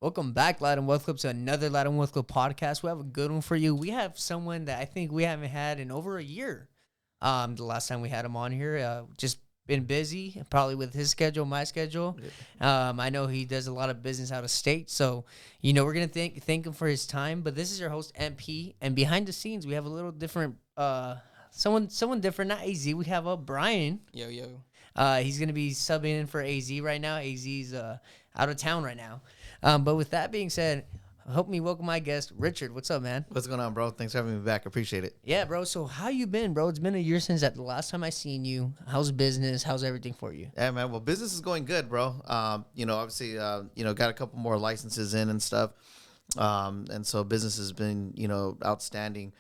Welcome back, Light and Wealth Club, to another Light and Wealth Club podcast. We have a good one for you. We have someone that I think we haven't had in over a year. The last time we had him on here, just been busy, probably with his schedule, my schedule. I know he does a lot of business out of state, so we're gonna thank him for his time. But this is your host MP, and behind the scenes we have a little different, someone different, not AZ. We have Brian. Yo. He's gonna be subbing in for AZ right now. AZ's out of town right now. But with that being said, help me welcome my guest, Richard. What's up, man? What's going on, bro? Thanks for having me back. Appreciate it. Yeah, bro. So how you been, bro? It's been a year since the last time I seen you. How's business? How's everything for you? Yeah, man. Well, business is going good, bro. Obviously, got a couple more licenses in and stuff. And so business has been, outstanding.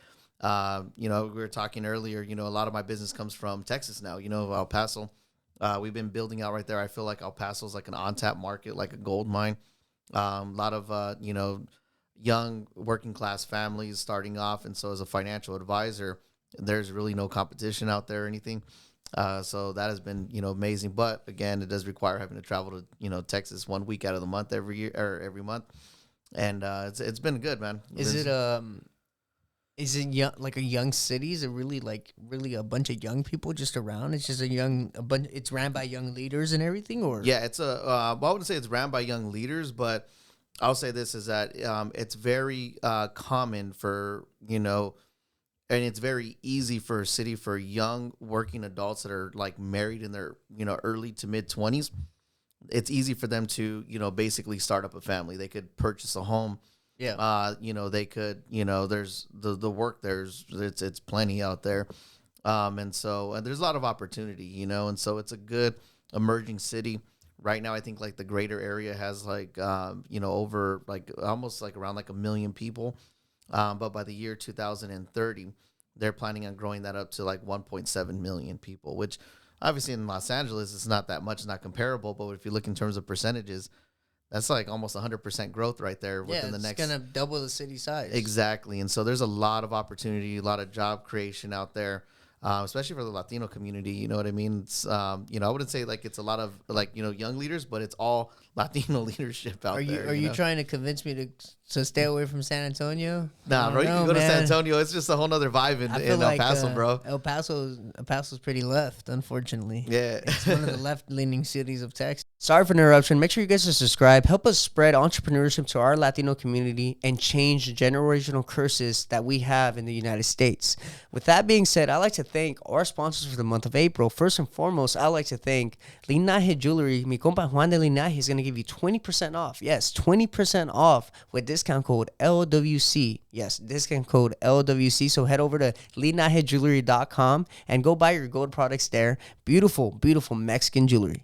We were talking earlier, a lot of my business comes from Texas now, El Paso. We've been building out right there. I feel like El Paso is like an on-tap market, like a gold mine. A lot of, young working class families starting off. And so as a financial advisor, there's really no competition out there or anything. So that has been, amazing. But again, it does require having to travel to, Texas 1 week out of the month every year or every month. And it's been good, man. Is it young, like a young city? Is it really a bunch of young people just around? It's just it's ran by young leaders and everything, or? Yeah, it's I wouldn't say it's ran by young leaders, but I'll say this is that it's very common for, and it's very easy for a city for young working adults that are like married in their, early to mid 20s. It's easy for them to, basically start up a family. They could purchase a home. Yeah. They could, there's the work, it's plenty out there. And there's a lot of opportunity, and so it's a good emerging city. Right now, I think like the greater area has like, over like almost like around like 1 million people. But by the year 2030, they're planning on growing that up to like 1.7 million people, which obviously in Los Angeles, it's not that much, not comparable. But if you look in terms of percentages, that's like almost 100% growth right there within the next. It's going to double the city size. Exactly. And so there's a lot of opportunity, a lot of job creation out there. Especially for the Latino community, you know what I mean? It's, I wouldn't say like it's a lot of like, young leaders, but it's all Latino leadership out there. Are you trying to convince me to stay away from San Antonio? Nah, bro, you can go to San Antonio. It's just a whole nother vibe in El Paso, bro. El Paso's pretty left, unfortunately. Yeah. It's one of the left-leaning cities of Texas. Sorry for the interruption. Make sure you guys are subscribed. Help us spread entrepreneurship to our Latino community and change the generational curses that we have in the United States. With that being said, I'd like to thank our sponsors for the month of April. First and foremost, I'd like to thank Linaje Jewlery. Mi compa Juan de Linaje is going to give you 20% off. Yes, 20% off with discount code LWC. Yes, discount code LWC. So head over to linajejewelry.com and go buy your gold products there. Beautiful, beautiful Mexican jewelry.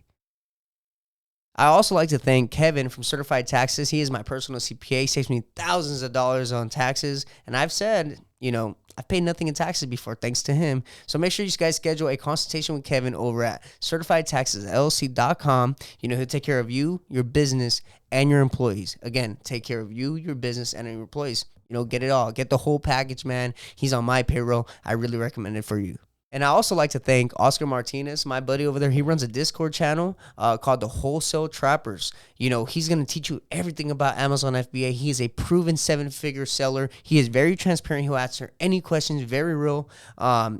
I also like to thank Kevin from Certified Taxes. He is my personal CPA, saves me thousands of dollars on taxes. And I've said, I've paid nothing in taxes before, thanks to him. So make sure you guys schedule a consultation with Kevin over at CertifiedTaxesLLC.com. He'll take care of you, your business, and your employees. Again, take care of you, your business, and your employees. Get it all. Get the whole package, man. He's on my payroll. I really recommend it for you. And I also like to thank Oscar Martinez, my buddy over there. He runs a Discord channel called the Wholesale Trappers. He's going to teach you everything about Amazon FBA. He is a proven 7-figure seller. He is very transparent. He'll answer any questions, very real.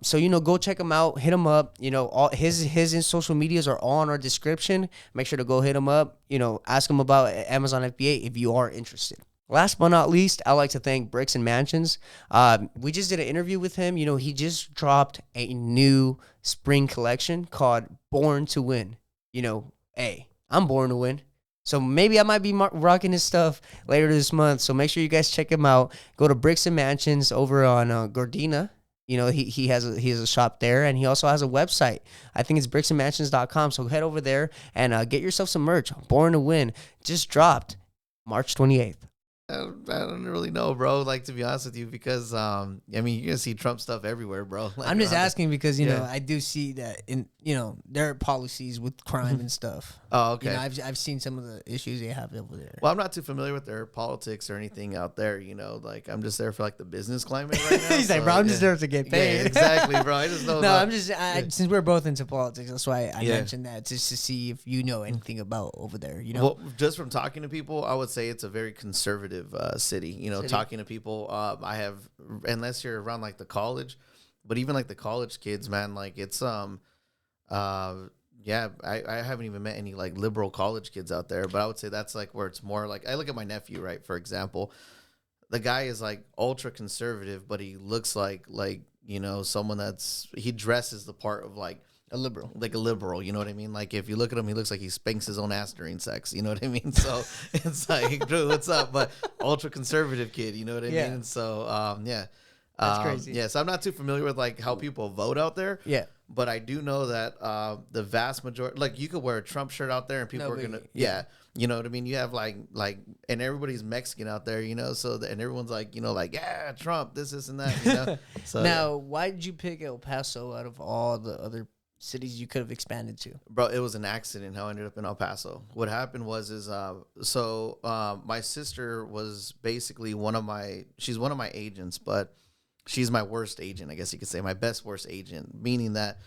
So, go check him out. Hit him up. All his social medias are all in our description. Make sure to go hit him up. Ask him about Amazon FBA if you are interested. Last but not least, I'd like to thank Bricks and Mansions. We just did an interview with him. He just dropped a new spring collection called Born to Win. Hey, I'm born to win. So maybe I might be rocking his stuff later this month. So make sure you guys check him out. Go to Bricks and Mansions over on Gardena. He has a shop there, and he also has a website. I think it's bricksandmansions.com. So head over there and get yourself some merch. Born to Win just dropped March 28th. I don't really know, bro. Like, to be honest with you, because I mean, you're gonna see Trump stuff everywhere, bro. Like, I'm just around asking because you know Yeah. I do see that in there are policies with crime and stuff. Oh, You okay. know, I've seen some of the issues they have over there. Well, I'm not too familiar with their politics or anything out there. You know, like I'm just there for like the business climate right now. He's like, bro, I'm just there to get paid. Yeah, exactly, bro. I just know. No, I'm just since we're both into politics, that's why I Yeah. mentioned that just to see if you know anything about over there. You know, Well, just from talking to people, I would say it's a very conservative city. You know, talking to people, I have, unless you're around like the college, but even like the college kids, man, like it's yeah, I haven't even met any like liberal college kids out there, but I would say that's like where it's more like I look at my nephew, right? For example, the guy is like ultra conservative, but he looks like you know someone he dresses the part of like a liberal. like a liberal, you know what I mean? Like if you look at him, he looks like he spanks his own ass during sex, you know what I mean? So it's like, dude, what's up? But ultra conservative kid, you know what I Yeah. mean? So yeah. That's crazy. Yeah, so I'm not too familiar with like how people vote out there. Yeah. But I do know that the vast majority, like you could wear a Trump shirt out there and people are gonna, yeah, you know what I mean. You have like, and everybody's Mexican out there, you know. So and everyone's like, you know, like yeah, Trump, this and that, you know. So Now, why did you pick El Paso out of all the other cities you could have expanded to? bro, it was an accident how I ended up in El Paso. What happened was my sister was basically she's one of my agents, but she's my worst agent, I guess you could say, my best worst agent, meaning that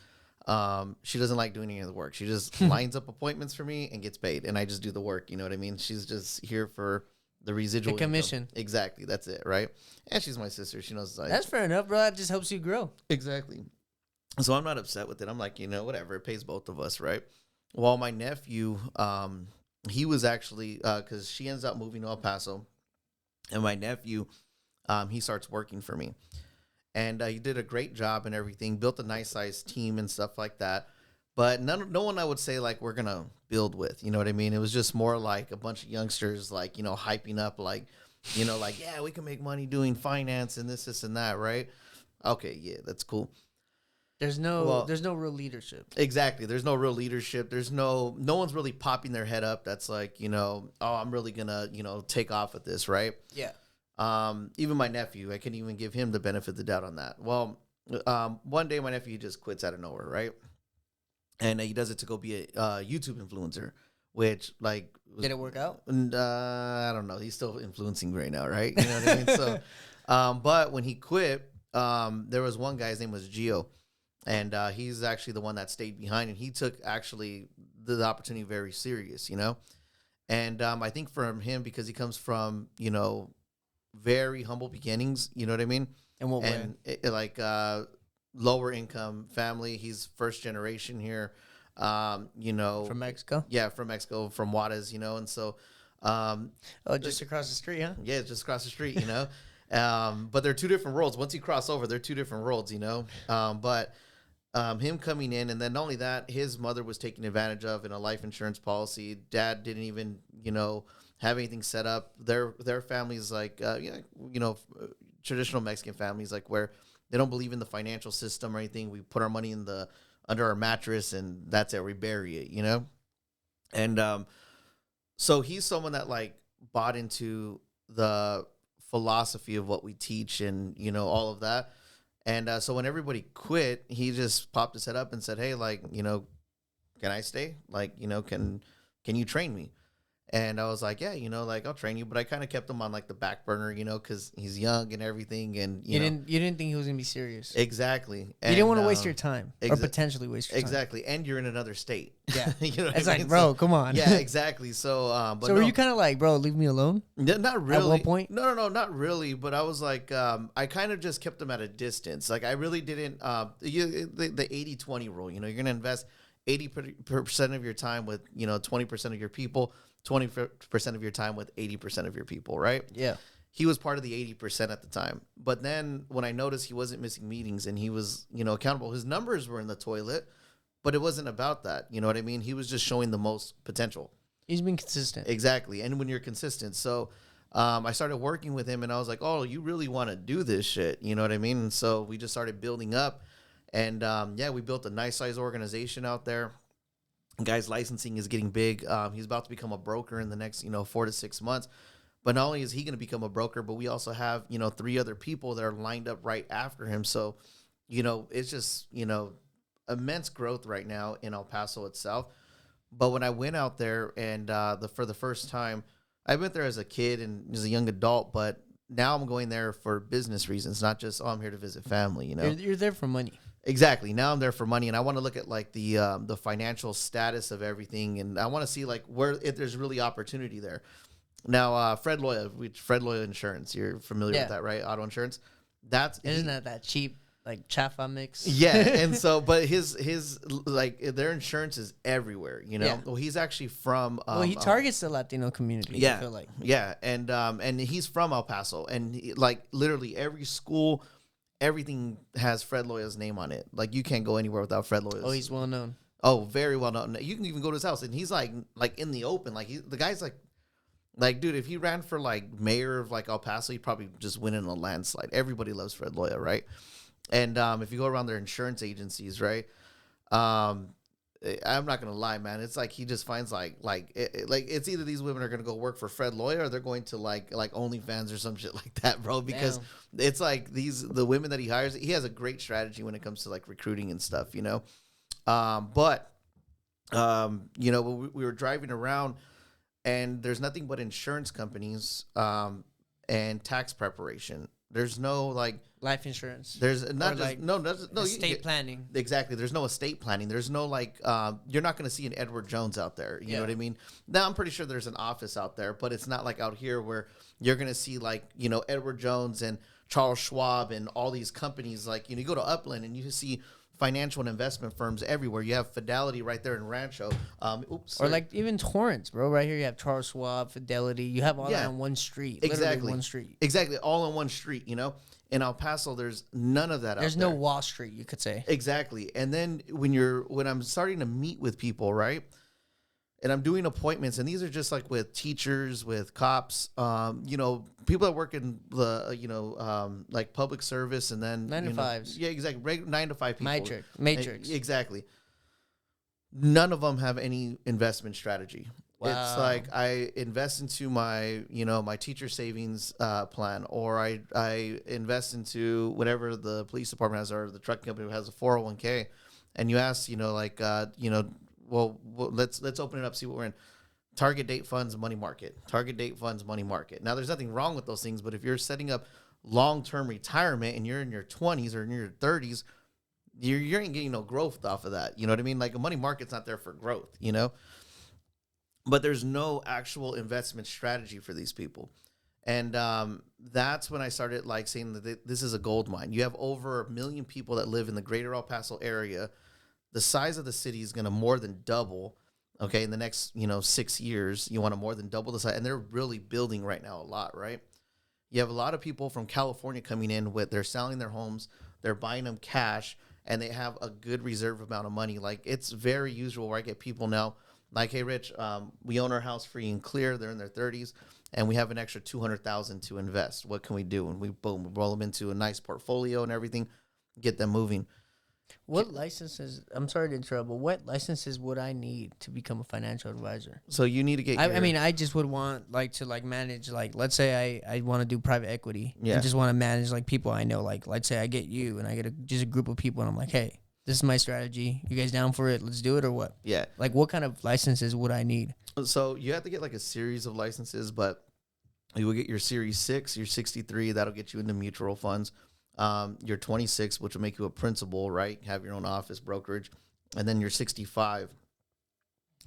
she doesn't like doing any of the work. She just lines up appointments for me and gets paid, and I just do the work. You know what I mean? She's just here for the residual commission. income. Exactly, that's it, right? And she's my sister. She knows like, That's fair enough, bro. That just helps you grow. exactly. So I'm not upset with it. I'm like, you know, whatever. It pays both of us, right? Well, my nephew, he was actually because she ends up moving to El Paso, and my nephew, he starts working for me. And he did a great job and everything, built a nice sized team and stuff like that. But no one I would say like we're going to build with, you know what I mean? It was just more like a bunch of youngsters like, you know, hyping up like, you know, like, yeah, we can make money doing finance and this and that, right? Okay, yeah, that's cool. There's no real leadership. Exactly. There's no real leadership. There's no one's really popping their head up. That's like, you know, oh, I'm really going to, you know, take off with this, right? Yeah. Even my nephew, I couldn't even give him the benefit of the doubt on that. Well, one day my nephew just quits out of nowhere, right? And he does it to go be a YouTube influencer, which like did it work out? I don't know. He's still influencing right now, right? You know what I mean? So, but when he quit, there was one guy. His name was Gio, and he's actually the one that stayed behind, and he took actually the opportunity very serious, you know. And I think from him, because he comes from, you know, very humble beginnings, you know what I mean? And what way? Like lower income family. He's first generation here, you know. From Mexico? Yeah, from Mexico, from Juarez, you know. And so. Just across the street, huh? Yeah, just across the street, you know. But they're two different worlds. Once you cross over, they're two different worlds, you know. But him coming in, and then not only that, his mother was taken advantage of in a life insurance policy. Dad didn't even, you know, have anything set up. Their families like traditional Mexican families like where they don't believe in the financial system or anything. We put our money under our mattress and that's it. We bury it, you know. And so he's someone that like bought into the philosophy of what we teach and, you know, all of that. And so when everybody quit, he just popped his head up and said, hey, like, you know, can I stay? Like, you know, can you train me? And I was like, yeah, you know, like I'll train you, but I kind of kept him on like the back burner, you know, because he's young and everything, and you didn't think he was gonna be serious. Exactly. And, you didn't want to waste your time or potentially waste your time. Exactly, and you're in another state. Yeah, you know, it's like, bro, come on. Yeah, exactly. So, but so were you kind of like, bro, leave me alone? Not really. At one point? No, not really. But I was like, I kind of just kept them at a distance. Like I really didn't. The 80-20 rule. You know, you're gonna invest 80% of your time with 20% of your people. 20% of your time with 80% of your people, right? Yeah. He was part of the 80% at the time. But then when I noticed he wasn't missing meetings and he was, accountable, his numbers were in the toilet, but it wasn't about that. You know what I mean? He was just showing the most potential. He's been consistent. Exactly. And when you're consistent. So I started working with him and I was like, oh, you really want to do this shit. You know what I mean? And so we just started building up. And we built a nice size organization out there. Guy's licensing is getting big. He's about to become a broker in the next, 4 to 6 months. But not only is he going to become a broker, but we also have, 3 other people that are lined up right after him. So, it's just, immense growth right now in El Paso itself. But when I went out there and for the first time, I went there as a kid and as a young adult, but now I'm going there for business reasons, not just, I'm here to visit family, You're there for money. Exactly. Now I'm there for money, and I want to look at like the financial status of everything, and I want to see like if there's really opportunity there. Now, Fred Loya Insurance, you're familiar with that, right? Auto insurance. Isn't that cheap? Like Chafa mix. Yeah, and so, but his like their insurance is everywhere, Yeah. Well, he's actually from. He targets the Latino community. Yeah, I feel like. Yeah, and he's from El Paso, and like literally every school, everything has Fred Loya's name on it. Like you can't go anywhere without Fred Loya's. Oh, he's well known. Oh, very well known. You can even go to his house, and he's like in the open. Like the guy's like, dude, if he ran for like mayor of like El Paso, he'd probably just win in a landslide. Everybody loves Fred Loya, right? And if you go around their insurance agencies, right? I'm not gonna lie, man. It's like he just finds like it's either these women are gonna go work for Fred Loya or they're going to like OnlyFans or some shit like that, bro. Because it's like the women that he hires. He has a great strategy when it comes to like recruiting and stuff, But we were driving around, and there's nothing but insurance companies and tax preparation. There's no like life insurance. There's not just like no estate planning. Exactly. There's no estate planning. There's no like you're not going to see an Edward Jones out there. You know what I mean? Now I'm pretty sure there's an office out there, but it's not like out here where you're going to see like Edward Jones and Charles Schwab and all these companies. Like you go to Upland and you see financial and investment firms everywhere. You have Fidelity right there in Rancho. Or like even Torrance, bro. Right here you have Charles Schwab, Fidelity. You have all that on one street. Exactly. Literally one street. Exactly. All on one street, In El Paso, there's none of that There's out there. no Wall Street, you could say. Exactly. And then when I'm starting to meet with people, right? And I'm doing appointments, and these are just like with teachers, with cops, people that work in the, like public service, and then 9 to 5s. Yeah, exactly. 9 to 5 people. Matrix. Exactly. None of them have any investment strategy. Wow. It's like I invest into my, my teacher savings plan, or I invest into whatever the police department has or the truck company has a 401k, and you ask, well, let's open it up, see what we're in. Target date funds, money market. Target date funds, money market. Now, there's nothing wrong with those things, but if you're setting up long-term retirement and you're in your 20s or in your 30s, you ain't getting no growth off of that. You know what I mean? Like a money market's not there for growth, But there's no actual investment strategy for these people. And that's when I started like saying that this is a gold mine. You have over 1 million people that live in the greater El Paso area. The size of the city is going to more than double, okay, in the next, 6 years. You want to more than double the size. And they're really building right now a lot, right? You have a lot of people from California coming in they're selling their homes, they're buying them cash, and they have a good reserve amount of money. Like, it's very usual where I get people now, like, hey, Rich, we own our house free and clear. They're in their 30s, and we have an extra $200,000 to invest. What can we do? And we roll them into a nice portfolio and everything, get them moving. What licenses? I'm sorry to interrupt, but what licenses would I need to become a financial advisor? So you need to get. I just would want to manage, let's say I want to do private equity. Yeah. I just want to manage people I know. Let's say I get you and I get just a group of people and I'm like, hey, this is my strategy. You guys down for it? Let's do it, or what? Yeah. What kind of licenses would I need? So you have to get a series of licenses, but you will get your Series 6, your 63. That'll get you into mutual funds. Your 26, which will make you a principal, right? Have your own office, brokerage. And then your 65.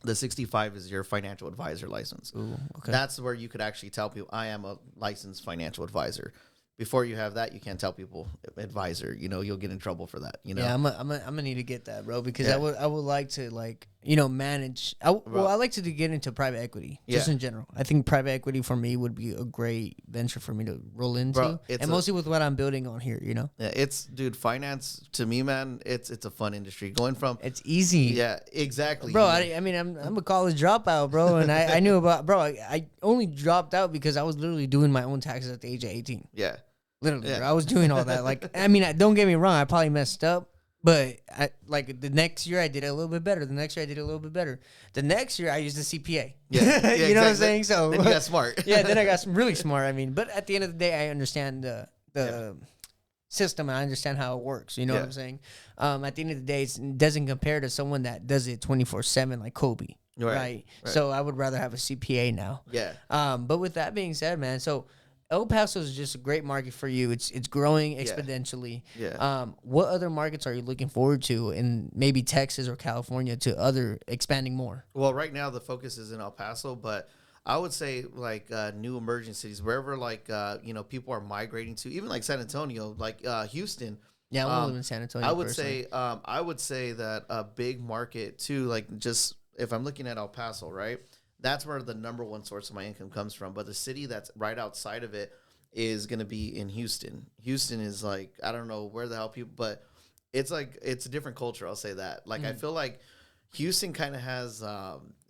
The 65 is your financial advisor license. Ooh, okay. That's where you could actually tell people, I am a licensed financial advisor. Before you have that, you can't tell people advisor. You'll get in trouble for that. Yeah, I'm gonna need to get that, bro, because I would like to manage. I like to get into private equity just in general. I think private equity for me would be a great venture for me to roll into, bro, and mostly with what I'm building on here. Yeah, finance to me, man. It's a fun industry. Going from it's easy. Yeah, exactly, bro. I'm a college dropout, bro, and I knew about, bro. I only dropped out because I was literally doing my own taxes at the age of 18. Yeah. Literally, bro, I was doing all that. Don't get me wrong. I probably messed up, But like the next year I did it a little bit better. The next year I did it a little bit better. The next year I used a CPA. Yeah, You know what I'm saying? So then you got smart. yeah, then I got some really smart. I mean, but at the end of the day, I understand the system and I understand how it works. You know what I'm saying? At the end of the day, it doesn't compare to someone that does it 24/7 like Kobe. Right. So I would rather have a CPA now. Yeah. But with that being said, man, so El Paso is just a great market for you. It's growing exponentially. Yeah. What other markets are you looking forward to in maybe Texas or California to other expanding more? Well, right now the focus is in El Paso, but I would say like new emerging cities, wherever like people are migrating to, even like San Antonio, like Houston. Yeah, I want to live in San Antonio. I would say that a big market too, like just if I'm looking at El Paso, right? That's where the number one source of my income comes from. But the city that's right outside of it is going to be in Houston. Houston is like, I don't know where the hell people, but it's like, it's a different culture. I'll say that. Like, I feel like Houston kind of has,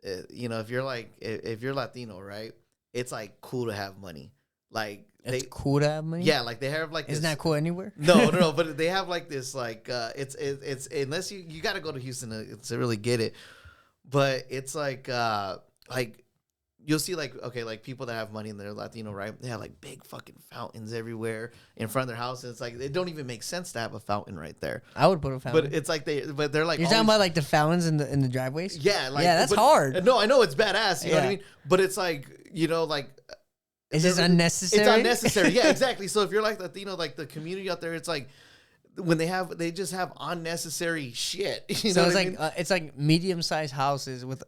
if you're Latino, right? It's like cool to have money. Like, it's cool to have money. Yeah, like they have like. Isn't that cool anywhere? No. But they have like this, like it's unless you got to go to Houston to really get it. But it's like you'll see like people that have money and they're Latino, right? They have like big fucking fountains everywhere in front of their house. And it's like it don't even make sense to have a fountain right there. I would put a fountain. But it's like they're like you're talking about like the fountains in the driveways. Yeah, like that's hard. No, I know it's badass. You know what I mean? But it's like is this unnecessary? It's unnecessary. Yeah, exactly. So if you're like Latino, like the community out there, it's like when they just have unnecessary shit. So it's like it's like medium sized houses with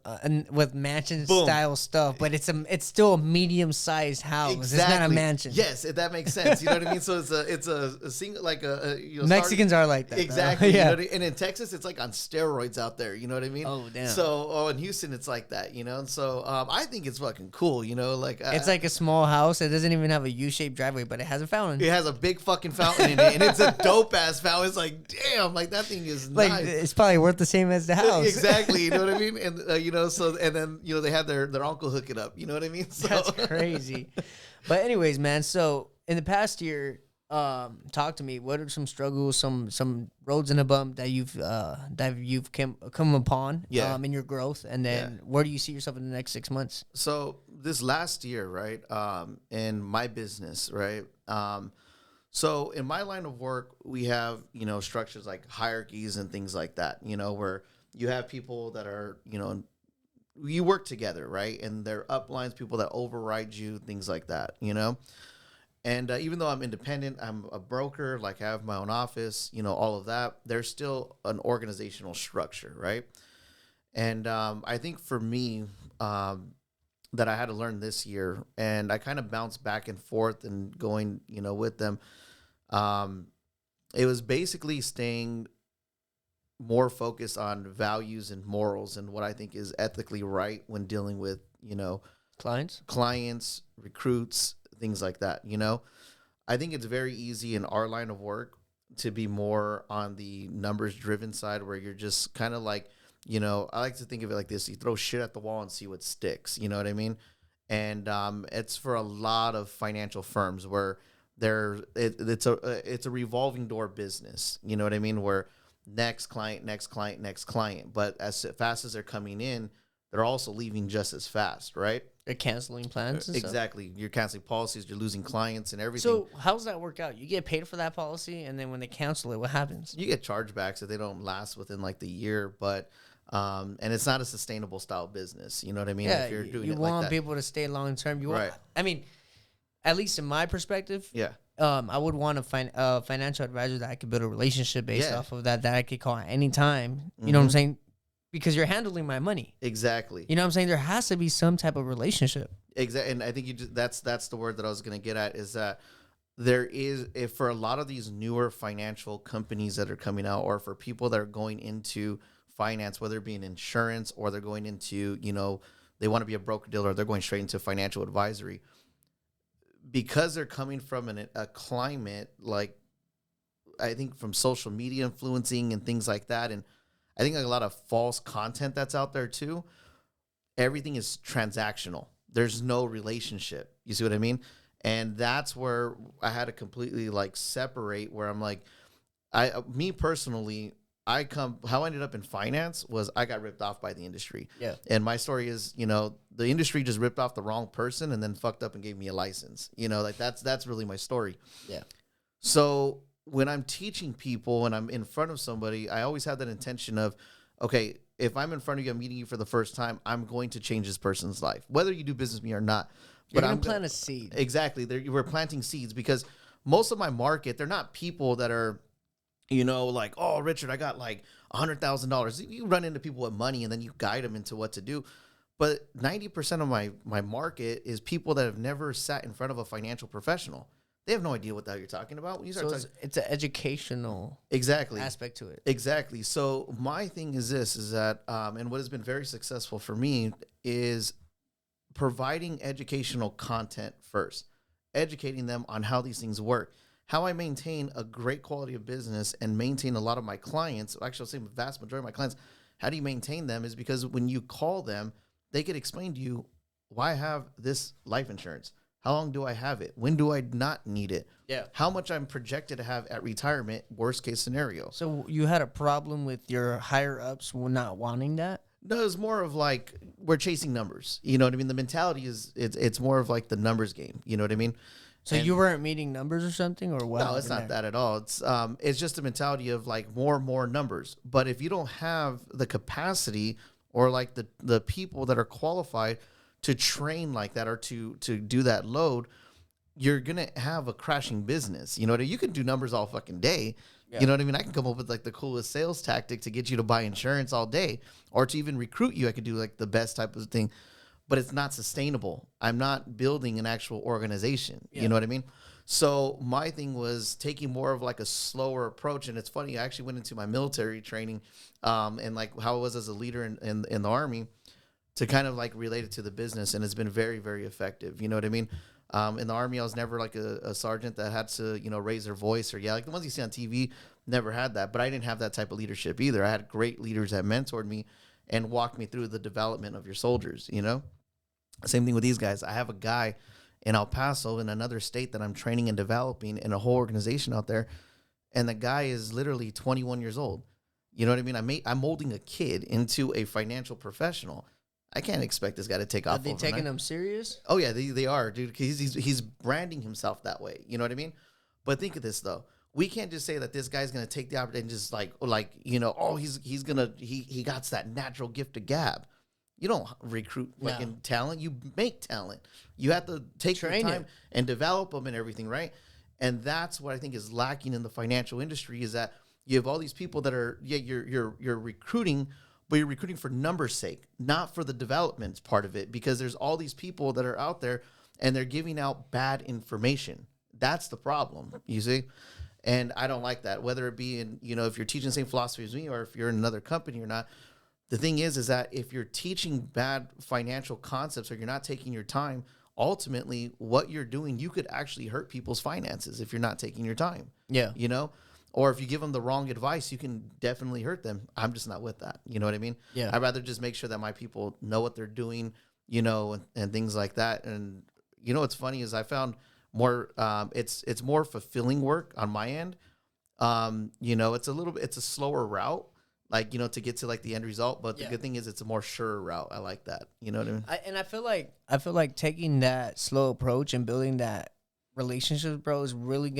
mansion style stuff, but it's still a medium sized house. Exactly. It's not a mansion. Yes, if that makes sense. You know what I mean? So it's a single like Mexicans are like that. Exactly. Yeah. You know what I mean? And in Texas, it's like on steroids out there. You know what I mean? Oh damn. So in Houston, it's like that. You know, and so I think it's fucking cool. You know, like it's like a small house. It doesn't even have a U-shaped driveway, but it has a fountain. It has a big fucking fountain in it, and it's a dope ass fountain. It's like, damn, like that thing is like nice. It's probably worth the same as the house. Exactly, you know what I mean? And then they have their uncle hook it up. You know what I mean? So. That's crazy. But anyways, man. So in the past year, talk to me. What are some struggles, some roads in a bump that you've come upon in your growth, and then where do you see yourself in the next 6 months? So this last year, right, in my business, right. So in my line of work, we have, structures like hierarchies and things like that, where you have people that are, you work together, right? And they're uplines, people that override you, things like that, And even though I'm independent, I'm a broker, like I have my own office, all of that, there's still an organizational structure, right? And I think for me, that I had to learn this year, and I kind of bounced back and forth and going, with them. It was basically staying more focused on values and morals and what I think is ethically right when dealing with, clients, recruits, things like that. I think it's very easy in our line of work to be more on the numbers driven side where you're just kind of like, I like to think of it like this. You throw shit at the wall and see what sticks. You know what I mean? And it's for a lot of financial firms where it's a revolving door business. You know what I mean? Where next client. But as fast as they're coming in, they're also leaving just as fast, right? They're canceling plans and exactly. stuff? You're canceling policies. You're losing clients and everything. So how does that work out? You get paid for that policy, and then when they cancel it, what happens? You get chargebacks if they don't last within like the year, but and it's not a sustainable style business. You know what I mean? Yeah, if you're doing you it want like that. people to stay long term. You right. want, I mean, at least in my perspective, I would want a financial advisor that I could build a relationship based off of that I could call at any time. You know what I'm saying? Because you're handling my money. Exactly. You know what I'm saying? There has to be some type of relationship. Exactly. And I think that's the word that I was going to get at is that there is, if for a lot of these newer financial companies that are coming out, or for people that are going into finance, whether it be in insurance or they're going into, they want to be a broker dealer, or they're going straight into financial advisory, because they're coming from a climate like, I think from social media influencing and things like that. And I think like a lot of false content that's out there too. Everything is transactional. There's no relationship. You see what I mean? And that's where I had to completely like separate, where I'm like, me personally, how I ended up in finance was I got ripped off by the industry. Yeah. And my story is, the industry just ripped off the wrong person and then fucked up and gave me a license. Like that's really my story. Yeah. So when I'm teaching people and I'm in front of somebody, I always have that intention of, okay, if I'm in front of you, I'm meeting you for the first time, I'm going to change this person's life, whether you do business with me or not. You're But gonna I'm plant a seed. Exactly. We're planting seeds because most of my market, they're not people that are, like, oh, Richard, I got like $100,000. You run into people with money and then you guide them into what to do. But 90% of my market is people that have never sat in front of a financial professional. They have no idea what the hell you're talking about. When you start talking, it's an educational exactly aspect to it. Exactly. So my thing is this: is that, and what has been very successful for me is providing educational content first, educating them on how these things work, how I maintain a great quality of business and maintain a lot of my clients. Actually, I'll say the vast majority of my clients. How do you maintain them? Is because when you call them, they could explain to you why I have this life insurance. How long do I have it? When do I not need it? Yeah. How much I'm projected to have at retirement, worst case scenario. So you had a problem with your higher ups not wanting that? No, it's more of like we're chasing numbers. You know what I mean? The mentality is it's more of like the numbers game. You know what I mean? So you weren't meeting numbers or something, or what? No, it's not that at all. It's just a mentality of like more and more numbers. But if you don't have the capacity or like the people that are qualified to train like that or to do that load, you're gonna have a crashing business. You know what I mean? You can do numbers all fucking day. Yeah. You know what I mean? I can come up with like the coolest sales tactic to get you to buy insurance all day, or to even recruit you. I could do like the best type of thing, but it's not sustainable. I'm not building an actual organization. Yeah. You know what I mean? So my thing was taking more of like a slower approach. And it's funny, I actually went into my military training, and like how I was as a leader in the Army, to kind of like relate it to the business. And it's been very, very effective. You know what I mean? In the Army, I was never like a sergeant that had to, raise their voice or yell. Like the ones you see on TV, never had that. But I didn't have that type of leadership either. I had great leaders that mentored me and walked me through the development of your soldiers, Same thing with these guys. I have a guy in El Paso, in another state, that I'm training and developing in a whole organization out there. And the guy is literally 21 years old. You know what I mean? I'm molding a kid into a financial professional. I can't expect this guy to take off. Are they taking him serious? Oh yeah, they are, dude. He's branding himself that way. You know what I mean? But think of this though. We can't just say that this guy's gonna take the opportunity and just he got that natural gift to gab. You don't recruit fucking talent. You make talent. You have to take your time and develop them and everything, right? And that's what I think is lacking in the financial industry, is that you have all these people that are you're recruiting, but you're recruiting for numbers' sake, not for the development part of it, because there's all these people that are out there and they're giving out bad information. That's the problem, you see? And I don't like that, whether it be in, if you're teaching the same philosophy as me or if you're in another company or not. The thing is that if you're teaching bad financial concepts or you're not taking your time, ultimately what you're doing, you could actually hurt people's finances if you're not taking your time. Yeah. Or if you give them the wrong advice, you can definitely hurt them. I'm just not with that. You know what I mean? Yeah. I'd rather just make sure that my people know what they're doing, and things like that. And, what's funny is I found more, it's more fulfilling work on my end. It's a slower route, to get to like the end result. But the good thing is it's a more sure route. I like that. You know what I mean? I feel like taking that slow approach and building that relationship, bro, is really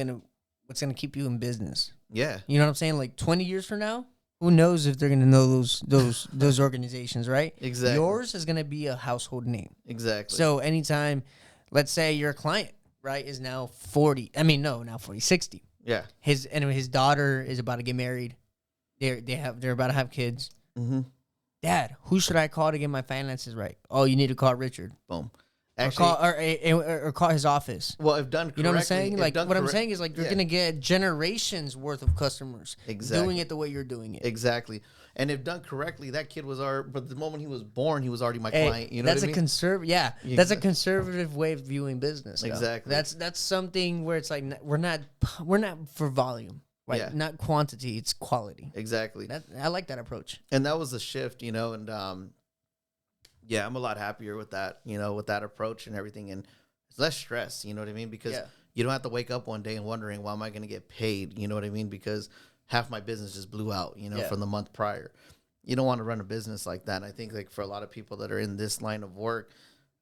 what's gonna keep you in business. Yeah. You know what I'm saying? Like 20 years from now, who knows if they're gonna know those organizations, right? Exactly. Yours is gonna be a household name. Exactly. So anytime, let's say your client, right, is now 40. I mean, no, now 40, 60. Yeah. His daughter is about to get married. They're about to have kids. Mm-hmm. Dad, who should I call to get my finances right? Oh, you need to call Richard. Boom. Actually, or call his office. Well, if done correctly, you know what I'm saying? Like what I'm saying is like you're gonna get generations worth of customers doing it the way you're doing it. Exactly. And if done correctly, that kid was but the moment he was born, he was already my client. You know that's what I mean? That's a conservative way of viewing business. Exactly. That's something where it's like we're not for volume. Right, yeah. Not quantity, it's quality. Exactly. I like that approach. And that was the shift, and I'm a lot happier with that, with that approach and everything. And it's less stress, you know what I mean? Because you don't have to wake up one day and wondering, why am I going to get paid? You know what I mean? Because half my business just blew out, Yeah. from the month prior. You don't want to run a business like that. And I think like for a lot of people that are in this line of work,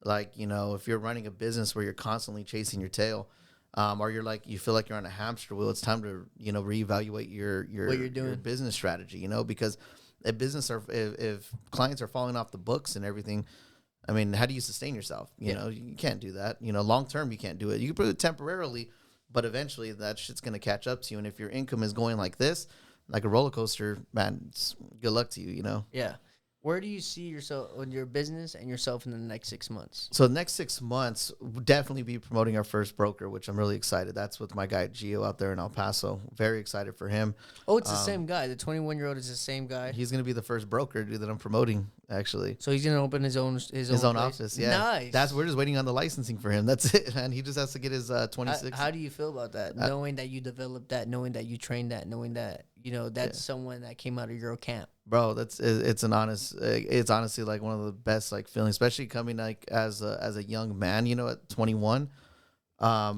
like, if you're running a business where you're constantly chasing your tail, or you're like, you feel like you're on a hamster wheel, it's time to, reevaluate your What you're doing. your business strategy, because if clients are falling off the books and everything, I mean, how do you sustain yourself? You can't do that. Long term, you can't do it. You can do it temporarily, but eventually that shit's going to catch up to you. And if your income is going like this, like a roller coaster, man, good luck to you, Yeah. Where do you see yourself in your business and yourself in the next 6 months? So the next 6 months, we'll definitely be promoting our first broker, which I'm really excited. That's with my guy Gio out there in El Paso. Very excited for him. Oh, it's the same guy. The 21-year-old is the same guy. He's going to be the first broker, dude, that I'm promoting, actually. So he's going to open his own place? office, yeah. Nice. We're just waiting on the licensing for him. That's it, man. He just has to get his 26. How do you feel about that? Knowing that you developed that, knowing that you trained that, knowing that, that's someone that came out of your camp. Bro, it's honestly like one of the best like feelings, especially coming like as a young man, at 21.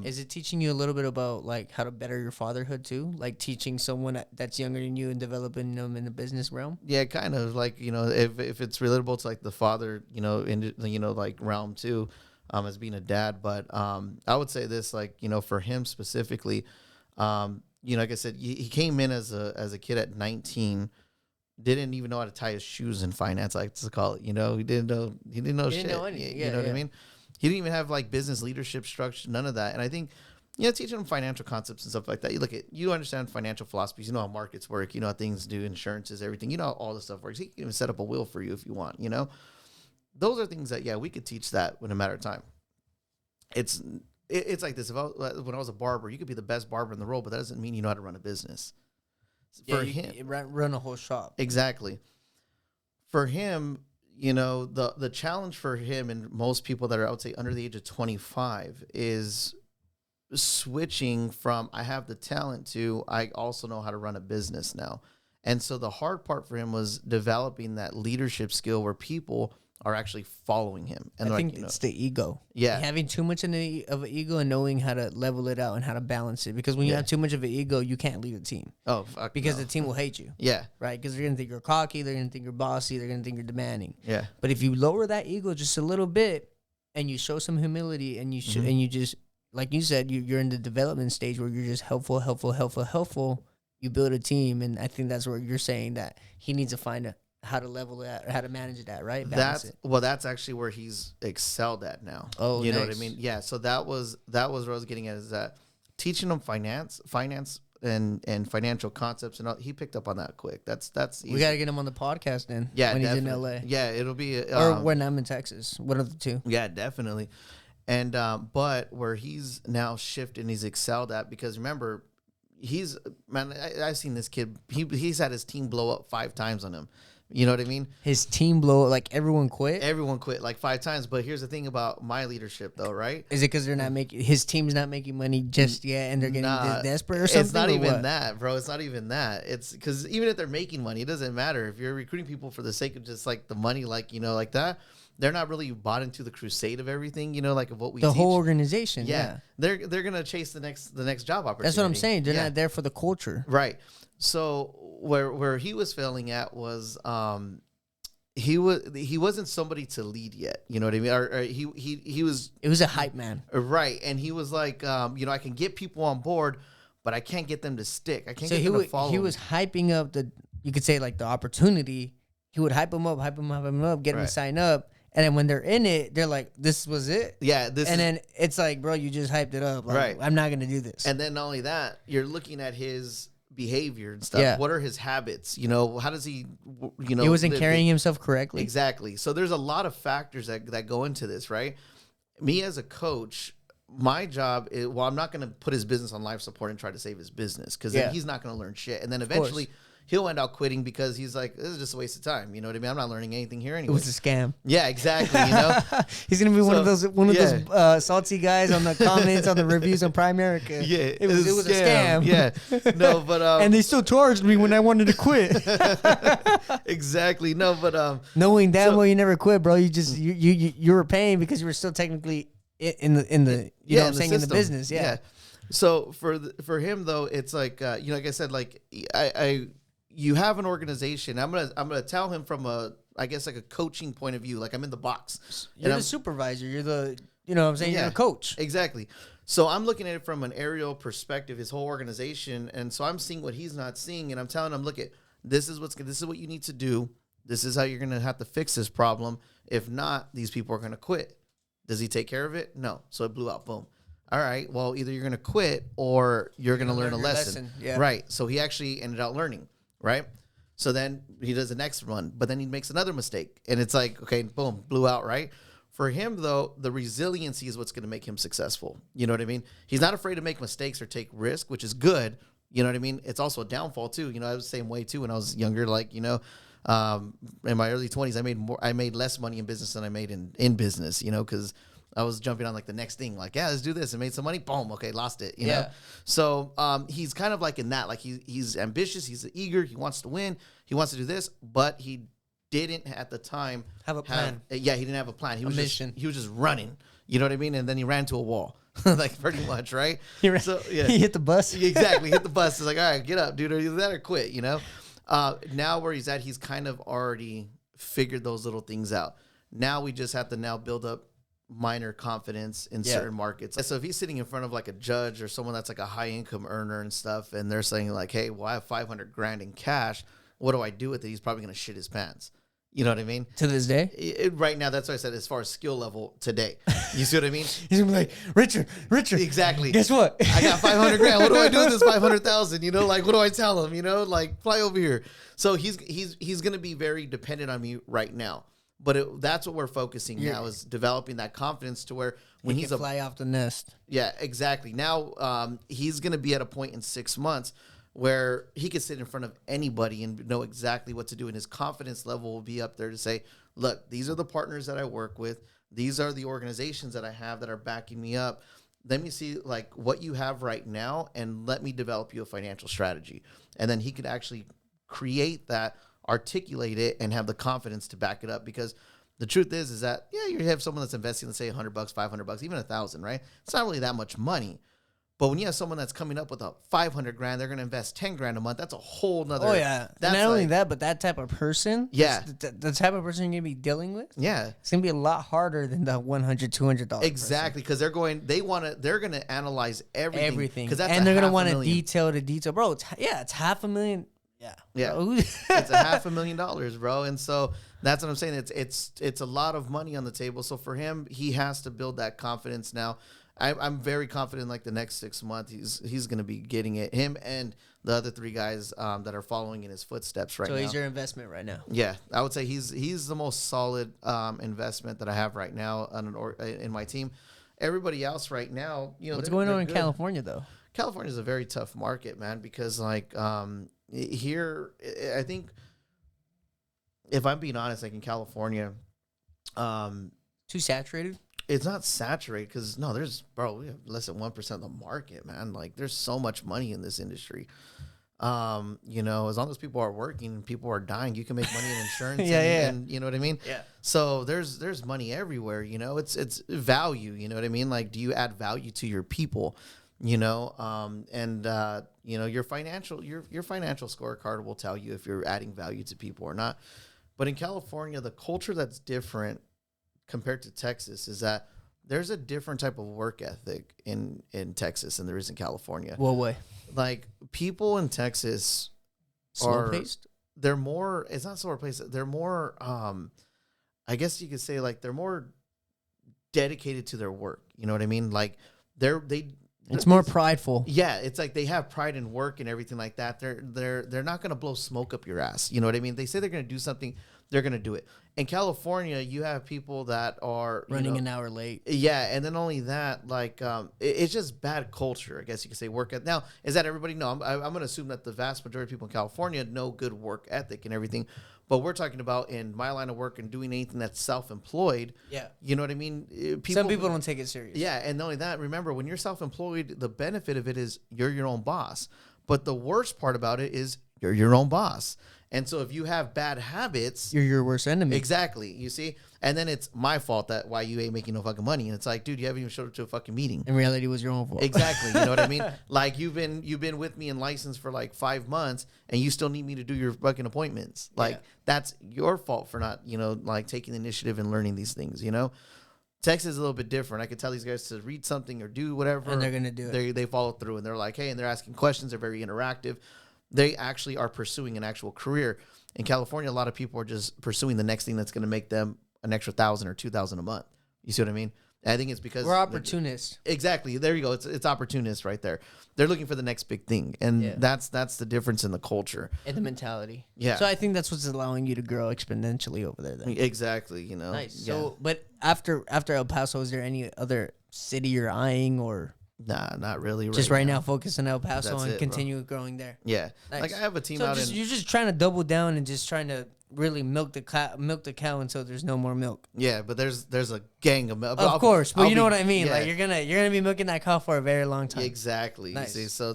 Is it teaching you a little bit about like how to better your fatherhood too? Like teaching someone that's younger than you and developing them in the business realm? Yeah, kind of like, if it's relatable to like the father, in like realm too, as being a dad. But I would say this, like, for him specifically, like I said, he came in as a kid at 19. Didn't even know how to tie his shoes in finance, I like to call it. He didn't know shit. Know anything. You know what I mean? He didn't even have like business leadership structure, none of that. And I think, teaching him financial concepts and stuff like that. You understand financial philosophies. You know how markets work. You know how things do, insurances, everything. You know how all this stuff works. He can even set up a will for you if you want. Those are things that we could teach that in a matter of time. It's like this. When I was a barber, you could be the best barber in the world, but that doesn't mean you know how to run a business. For him, run a whole shop. Exactly. For him, the challenge for him and most people that are, I would say, under the age of 25 is switching from I have the talent to I also know how to run a business now. And so the hard part for him was developing that leadership skill where people are actually following him. And I think it's the ego. Yeah. Having too much of an ego and knowing how to level it out and how to balance it. Because when you have too much of an ego, you can't lead a team. Oh, fuck because no. the team will hate you. Yeah. Right? Because they're going to think you're cocky. They're going to think you're bossy. They're going to think you're demanding. Yeah. But if you lower that ego just a little bit and you show some humility and and you just, like you said, you're in the development stage where you're just helpful, you build a team. And I think that's where you're saying that he needs to find how to level that or how to manage that, right? That's actually where he's excelled at now. Oh, you know what I mean? Yeah. So that was what I was getting at, is that teaching him finance and financial concepts, and all, he picked up on that quick. That's easy. We gotta get him on the podcast then. Yeah, when definitely. he's in LA. Yeah, it'll be or when I'm in Texas. One of the two. Yeah, definitely. And but where he's now shifted and he's excelled at, because remember, I've seen this kid. He's had his team blow up 5 times on him. You know what I mean? His team blow, like everyone quit? Everyone quit like 5 times. But here's the thing about my leadership, though, right? Is it because they're not making, his team's not making money just yet and they're getting desperate or something? It's not even that, bro. It's not even that. It's because even if they're making money, it doesn't matter. If you're recruiting people for the sake of just like the money, like, like that, they're not really bought into the crusade of everything, like of what we teach. The whole organization, yeah. They're going to chase the next job opportunity. That's what I'm saying. They're not there for the culture. Right. So where he was failing at was he wasn't somebody to lead yet. You know what I mean? Or he was. It was a hype man. Right. And he was like, I can get people on board, but I can't get them to stick. I can't get them to follow. He was hyping up you could say like the opportunity. He would hype them up, get them to sign up. And then when they're in it, they're like, this was it? Yeah. Then it's like, bro, you just hyped it up. Like, right. I'm not going to do this. And then not only that, you're looking at his behavior and stuff. Yeah. What are his habits? How does he, He wasn't carrying himself correctly. Exactly. So there's a lot of factors that go into this, right? Me as a coach, my job is, I'm not going to put his business on life support and try to save his business, because then he's not going to learn shit. And then eventually he'll end up quitting because he's like, this is just a waste of time. You know what I mean? I'm not learning anything here anyway. It was a scam. Yeah, exactly. He's going to be one of those salty guys on the comments, on the reviews on Prime America. Yeah. It was a scam. Yeah. No, but and they still charged me when I wanted to quit. Exactly. No, but knowing damn well you never quit, bro. You just you were paying because you were still technically in the you know what I'm saying, in the business. Yeah. So for him though, it's like like I said, like you have an organization. I'm gonna tell him from a coaching point of view. Like I'm in the box. You're the supervisor. You're the what I'm saying. You're the coach. Exactly. So I'm looking at it from an aerial perspective, his whole organization, and so I'm seeing what he's not seeing, and I'm telling him, look, this is what you need to do. This is how you're gonna have to fix this problem. If not, these people are gonna quit. Does he take care of it? No. So it blew out. Boom. All right. Well, either you're gonna quit or you're gonna learn a lesson. Yeah. Right. So he actually ended up learning. Right. So then he does the next one, but then he makes another mistake, and it's like, okay, boom, blew out. Right. For him, though, the resiliency is what's going to make him successful. You know what I mean? He's not afraid to make mistakes or take risk, which is good. You know what I mean? It's also a downfall, too. I was the same way, too, when I was younger. Like, in my early 20s, I made less money in business than I made in business, because I was jumping on, like, the next thing. Like, yeah, let's do this. And made some money. Boom. Okay, lost it, you know? So he's kind of like in that. Like, he's ambitious. He's eager. He wants to win. He wants to do this. But he didn't at the time have a plan. He didn't have a plan. He was just running. You know what I mean? And then he ran to a wall, like pretty much, right? He hit the bus. Exactly, hit the bus. It's like, all right, get up, dude, or either that or quit. Now where he's at, he's kind of already figured those little things out. Now we just have to build up minor confidence in certain markets. So if he's sitting in front of like a judge or someone that's like a high income earner and stuff, and they're saying like, hey, well, I have $500,000 in cash. What do I do with it? He's probably going to shit his pants. You know what I mean? To this day? Right now, that's what I said as far as skill level today. You see what I mean? He's going to be like, Richard. Exactly. Guess what? I got $500,000. What do I do with this $500,000? Like, what do I tell him? Like, fly over here. So he's going to be very dependent on me right now. But that's what we're focusing now, is developing that confidence to where when he can fly off the nest. Yeah, exactly. Now he's going to be at a point in 6 months where he could sit in front of anybody and know exactly what to do. And his confidence level will be up there to say, look, these are the partners that I work with. These are the organizations that I have that are backing me up. Let me see like what you have right now, and let me develop you a financial strategy. And then he could actually create that, articulate it, and have the confidence to back it up. Because the truth is that, you have someone that's investing, let's say $100, $500, even $1,000, right? It's not really that much money. But when you have someone that's coming up with a $500,000, they're going to invest $10,000 a month. That's a whole nother. Oh yeah. Not only that, but that type of person. Yeah. The type of person you're going to be dealing with. Yeah. It's going to be a lot harder than the $100, $200. Exactly, because they're going to analyze everything. Because they're going to want to detail, bro. It's $500,000. Yeah. Yeah. It's $500,000, bro. And so that's what I'm saying. It's a lot of money on the table. So for him, he has to build that confidence now. I'm very confident like the next 6 months he's going to be getting it. Him and the other 3 guys that are following in his footsteps right now. So he's your investment right now. Yeah, I would say he's the most solid investment that I have right now in my team. Everybody else right now, what's going on in California though? California is a very tough market, man, because like here, I think if I'm being honest, like in California, too saturated. It's not saturated because we have less than 1% of the market, man. Like there's so much money in this industry. As long as people are working, people are dying, you can make money in insurance. And you know what I mean? Yeah. So there's money everywhere. It's value. You know what I mean? Like, do you add value to your people? Your financial scorecard will tell you if you're adding value to people or not. But in California, the culture that's different compared to Texas is that there's a different type of work ethic in Texas than there is in California. What way? Like people in Texas slow-paced? They're more, it's not slower-paced. They're more, I guess you could say like they're more dedicated to their work. You know what I mean? Like it's more prideful. Yeah, it's like they have pride in work and everything like that. They're not going to blow smoke up your ass. You know what I mean? They say they're going to do something, they're going to do it. In California, you have people that are running an hour late. Yeah, and then only that, like it's just bad culture. I guess you could say work ethic. Now, is that everybody? No, I'm going to assume that the vast majority of people in California know good work ethic and everything. But we're talking about in my line of work and doing anything that's self-employed. Yeah. You know what I mean? Some people don't take it serious. Yeah, and not only that, remember, when you're self-employed, the benefit of it is you're your own boss. But the worst part about it is you're your own boss. And so if you have bad habits, You're your worst enemy. exactly, you see, and then it's my fault that why you ain't making no fucking money. And it's like, dude, you haven't even showed up to a fucking meeting. In reality, it was your own fault. Exactly. You know what I mean? Like you've been with me in license for like 5 months and you still need me to do your fucking appointments. Like that's your fault for not, like taking the initiative and learning these things, Texas is a little bit different. I could tell these guys to read something or do whatever. And they're going to do it. They follow through and they're like, hey, and they're asking questions. They're very interactive. They actually are pursuing an actual career. In California, a lot of people are just pursuing the next thing that's going to make them an extra $1,000 or $2,000 a month. You see what I mean? And I think it's because we're opportunists. Exactly. There you go. It's opportunists right there. They're looking for the next big thing, and that's the difference in the culture and the mentality. Yeah. So I think that's what's allowing you to grow exponentially over there. Then. Exactly. Nice. Yeah. So, but after El Paso, is there any other city you're eyeing, or nah, not really. Just right now focus on El Paso That's and it, continue growing there? Yeah. Nice. Like I have a team so out you're just trying to double down and just trying to really milk the cow until there's no more milk. Yeah, but there's a gang of milk. Of course, but you know what I mean. Yeah. Like you're gonna be milking that cow for a very long time. Exactly. Nice. You see, so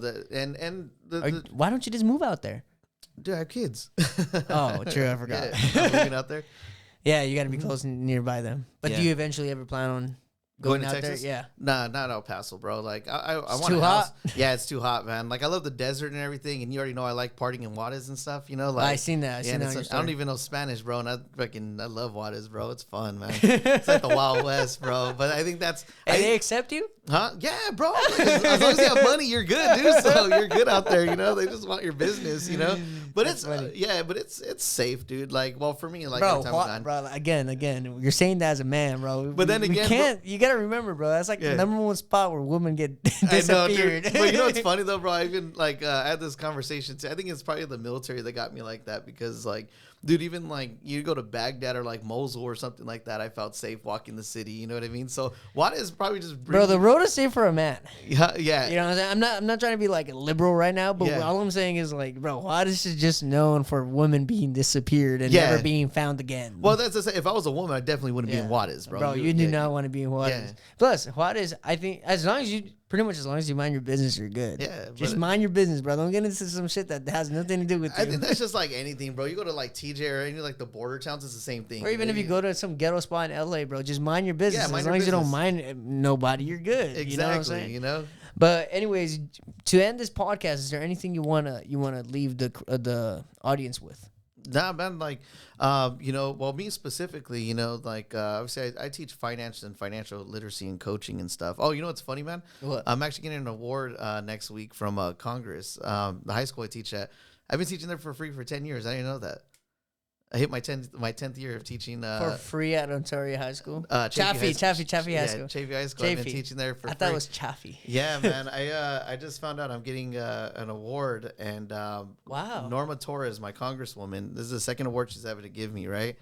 Why don't you just move out there? Dude, I have kids. Oh, true. I forgot. Yeah, I'm moving out there. Yeah, you got to be close and nearby them. But do you eventually ever plan on going to out Texas? there? Yeah. Nah, not El Paso, bro. Like I want too a house. hot? Yeah, it's too hot, man. Like I love the desert and everything, and you already know I like partying in Juarez and stuff. Like I seen that. I don't even know Spanish, bro, and I love Juarez, bro. It's fun, man. It's like the Wild West, bro. But I think that's. And they accept you? Huh? Yeah, bro. As long as you have money, you're good, dude. So you're good out there, They just want your business, But it's but it's safe, dude. Like, well, for me, like, bro, again, you're saying that as a man, bro. But then again, you gotta remember, bro. That's like the number one spot where women get disappeared. I know, dude. But you know what's funny though, bro? I even I had this conversation too. I think it's probably the military that got me like that because dude, even you go to Baghdad or Mosul or something like that, I felt safe walking the city. You know what I mean? So what is probably just bro, the road is safe for a man. Yeah. You know what I'm saying? I'm not trying to be a liberal right now, but all I'm saying is bro, Juarez is just known for women being disappeared and never being found again. Well, that's to say, if I was a woman, I definitely wouldn't be in Juarez, bro. Bro, you do not want to be in Juarez. Yeah. Plus, Juarez, I think as long as you mind your business, you're good. Yeah. Just mind your business, bro. Don't get into some shit that has nothing to do with you. I think that's just like anything, bro. You go to TJ or any the border towns, it's the same thing. Or even if you go to some ghetto spot in LA, bro, just mind your business. As long as you don't mind nobody, you're good. Exactly. You know what I'm saying? But anyways, to end this podcast, is there anything you wanna leave the audience with? Nah, man. Well, me specifically, obviously I teach finance and financial literacy and coaching and stuff. Oh, you know what's funny, man? What? I'm actually getting an award next week from Congress. The high school I teach at. I've been teaching there for free for 10 years. I didn't know that. I hit my 10th year of teaching for free at Ontario High School. Chaffee High School. Chaffee High School. I've been teaching there for free. I thought it was Chaffee. Yeah, man. I just found out I'm getting an award, and wow. Norma Torres, my congresswoman, this is the second award she's ever to give me, right?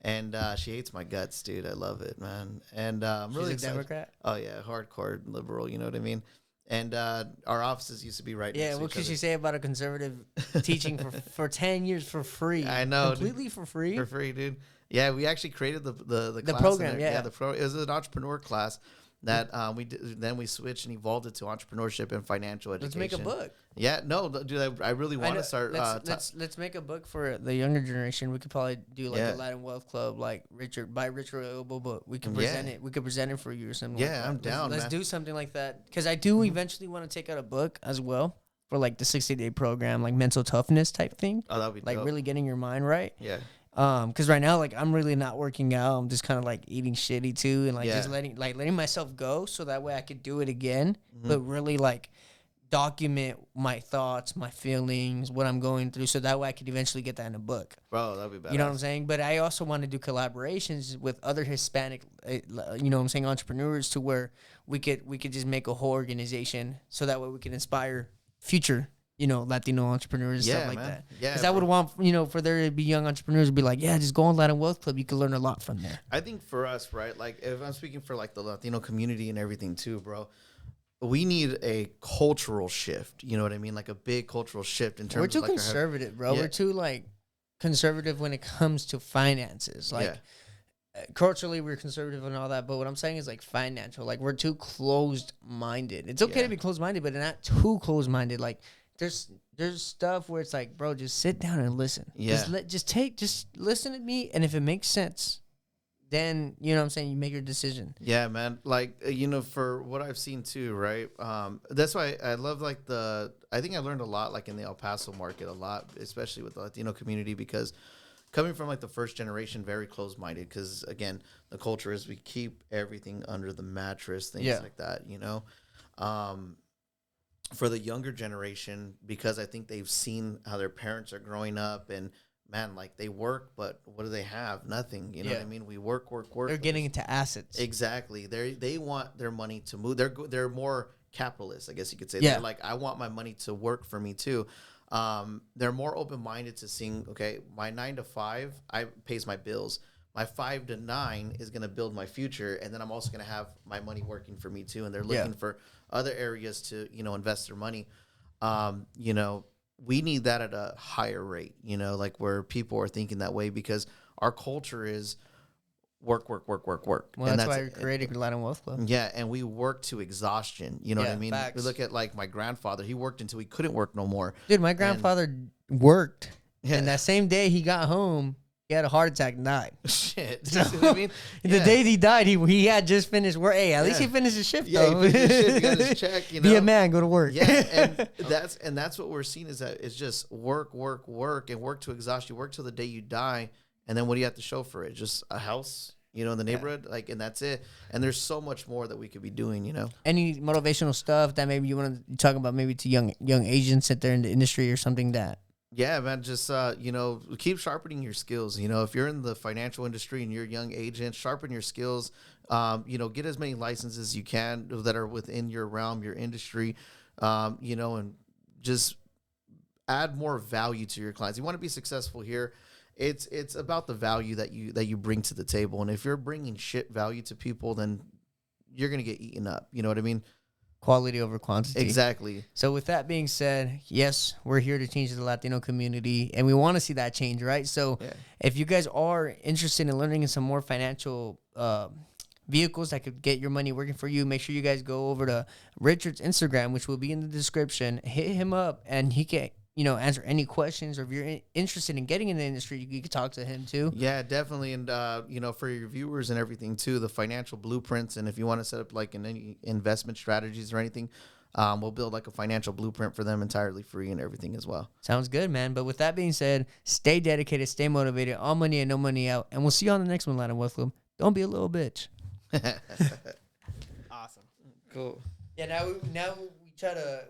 And she hates my guts, dude. I love it, man. And I'm really excited. Democrat. Oh yeah, hardcore liberal. You know what I mean? And our offices used to be right next to each other. What could you say about a conservative teaching for 10 years for free? I know. Completely dude. for free? For free, dude. Yeah, we actually created the class program, it was an entrepreneur class that we did, then we switched and evolved it to entrepreneurship and financial education. Let's make a book. Yeah, no, dude, I really want to start. Let's make a book for the younger generation. We could probably do a Latin Wealth Club, Richard Roybal book. We could present it. We could present it for you or something. Yeah, I'm down. Let's do something like that because I do eventually want to take out a book as well for the 60-day program, mental toughness type thing. Oh, that'd be dope. Really getting your mind right. Yeah. Because right now, I'm really not working out. I'm just kind of eating shitty too, and just letting myself go, so that way I could do it again. Mm-hmm. But really document my thoughts, my feelings, what I'm going through, so that way I could eventually get that in a book. Bro, that'd be bad. You know what I'm saying? But I also want to do collaborations with other Hispanic, entrepreneurs, to where we could just make a whole organization, so that way we can inspire future Latino entrepreneurs and stuff like that. Yeah, because I would want, for there to be young entrepreneurs to be just go on Latin Wealth Club. You can learn a lot from there. I think for us, right, if I'm speaking for the Latino community and everything too, bro, we need a cultural shift. You know what I mean? A big cultural shift in terms of we're too conservative, bro. Yeah. We're too conservative when it comes to finances. Culturally, we're conservative and all that, but what I'm saying is financial. We're too closed-minded. It's okay to be closed-minded, but not too closed-minded. There's there's stuff where it's like, bro, just sit down and listen. Yeah. Just listen to me, and if it makes sense, then you know what I'm saying, you make your decision. Yeah, man. Like, for what I've seen too, right? That's why I love I think I learned a lot like in the El Paso market a lot, especially with the Latino community, because coming from like the first generation, very close-minded, because again, the culture is we keep everything under the mattress, things like that, For the younger generation, because I think they've seen how their parents are growing up, and man, like they work, but what do they have? Nothing. You know what I mean? We work. They're getting into assets. Exactly. They want their money to move. They're more capitalist, I guess you could say. Yeah. They're like, I want my money to work for me too. They're more open-minded to seeing, okay, my 9 to 5, I pays my bills. My 5 to 9 is going to build my future, and then I'm also going to have my money working for me too. And they're looking for other areas to, invest their money. We need that at a higher rate, like where people are thinking that way, because our culture is work. Well, and that's why you're creating Latin Wealth Club. Yeah, and we work to exhaustion. You know what I mean? Facts. We look at like my grandfather. He worked until he couldn't work no more. Dude, my grandfather worked, and that same day he got home, he had a heart attack and died. Shit. So, You know what I mean? the day he died, he had just finished work. Hey, at least he finished his shift, though. He finished his shift, he got his check, Be a man, go to work. Yeah, and that's what we're seeing, is that it's just work, and work to exhaust you. Work till the day you die, and then what do you have to show for it? Just a house, in the neighborhood, and that's it. And there's so much more that we could be doing, Any motivational stuff that maybe you want to talk about, maybe to young Asians that they're in the industry or something that. Yeah, man, just, keep sharpening your skills. If you're in the financial industry and you're a young agent, sharpen your skills. Get as many licenses as you can that are within your realm, your industry, and just add more value to your clients. You want to be successful here. It's about the value that you bring to the table. And if you're bringing shit value to people, then you're going to get eaten up. You know what I mean? Quality over quantity. Exactly. So with that being said, yes, we're here to change the Latino community, and we want to see that change, right? So if you guys are interested in learning some more financial vehicles that could get your money working for you, make sure you guys go over to Richard's Instagram, which will be in the description. Hit him up, and he can answer any questions, or if you're interested in getting in the industry, you can talk to him too. Yeah, definitely. And, for your viewers and everything too, the financial blueprints. And if you want to set up like any investment strategies or anything, we'll build like a financial blueprint for them entirely free and everything as well. Sounds good, man. But with that being said, stay dedicated, stay motivated, all money and no money out. And we'll see you on the next one, Latin Wealth Club. Don't be a little bitch. Awesome. Cool. Yeah, now we try to...